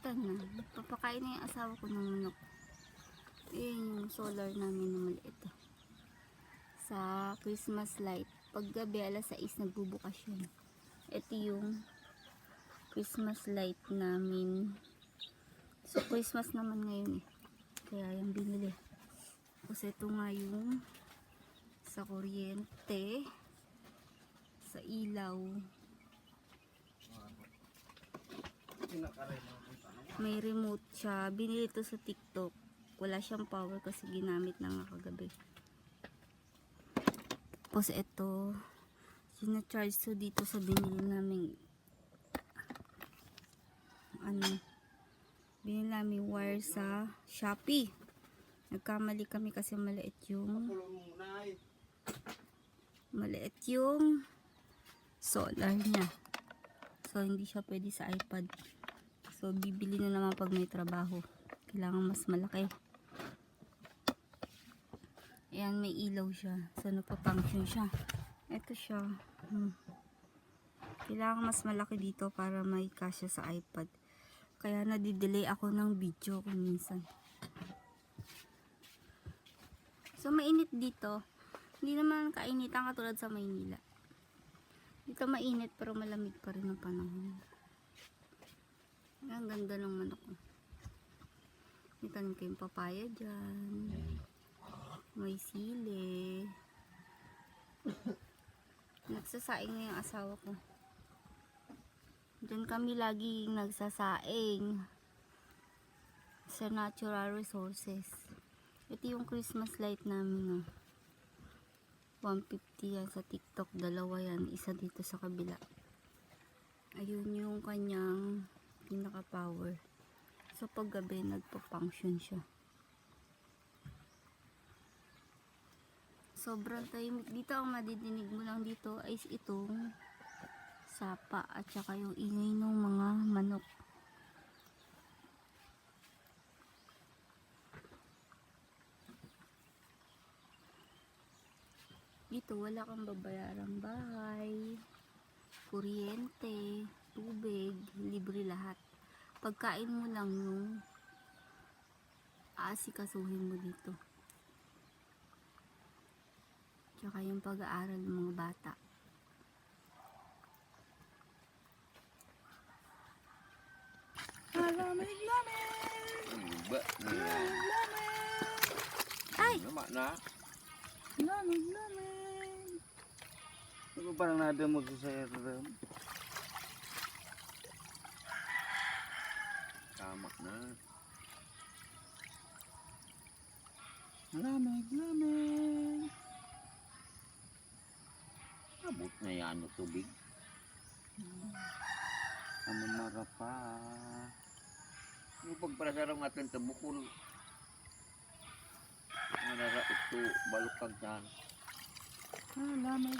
Ito na. Papakain na yung asawa ko ng manok. Ayan yung solar namin na maliit. Sa Christmas light. Paggabi alas 6 nagbubukas yun. Ito yung Christmas light namin. So Christmas naman ngayon eh. Kaya yung binili. Tapos ito nga yung sa kuryente. Sa ilaw. May remote siya. Binili ito sa TikTok. Wala siyang power kasi ginamit na nga kagabi. Tapos ito, sinacharge to dito sa binili namin binili namin wire sa Shopee. Nagkamali kami kasi maliit yung solar niya. So hindi siya pwede sa iPad. So bibili na naman pag may trabaho. Kailangan mas malaki. Ayan, may ilaw siya. So nagpa-function siya. Ito siya. Kailangan mas malaki dito para may kasya sa iPad. Kaya nadidelay ako ng video kung minsan. So mainit dito. Hindi naman kainitan katulad sa Maynila. Dito mainit pero malamig pa rin ang panahon. Ang ganda ng manok ko. May tanim kayong papaya dyan. May sili. Nagsasaing na yung asawa ko. Diyan kami lagi nagsasaing sa natural resources. Ito yung Christmas light namin. 150 yan sa TikTok. Dalawa yan. Isa dito sa kabila. Ayun yung kanyang pinaka power. So paggabi nagpa-function siya. Sobrang tahimik dito. Ang madidinig mo lang dito ay itong sapa at saka yung ingay ng mga manok. Dito wala kang babayarang bahay, kuryente, tubig, libre lahat. Pagkain mo lang yung aasikasuhin mo dito. Tsaka yung pag-aaral ng mga bata. Ay! Lamig. Ano parang nadamog sa ram? Tamak na. Lamig. Abot na yan ang tubig. Ano marapa? Yung pagparasarang atin sa bukol. Nara ito balukag dyan. Lamig.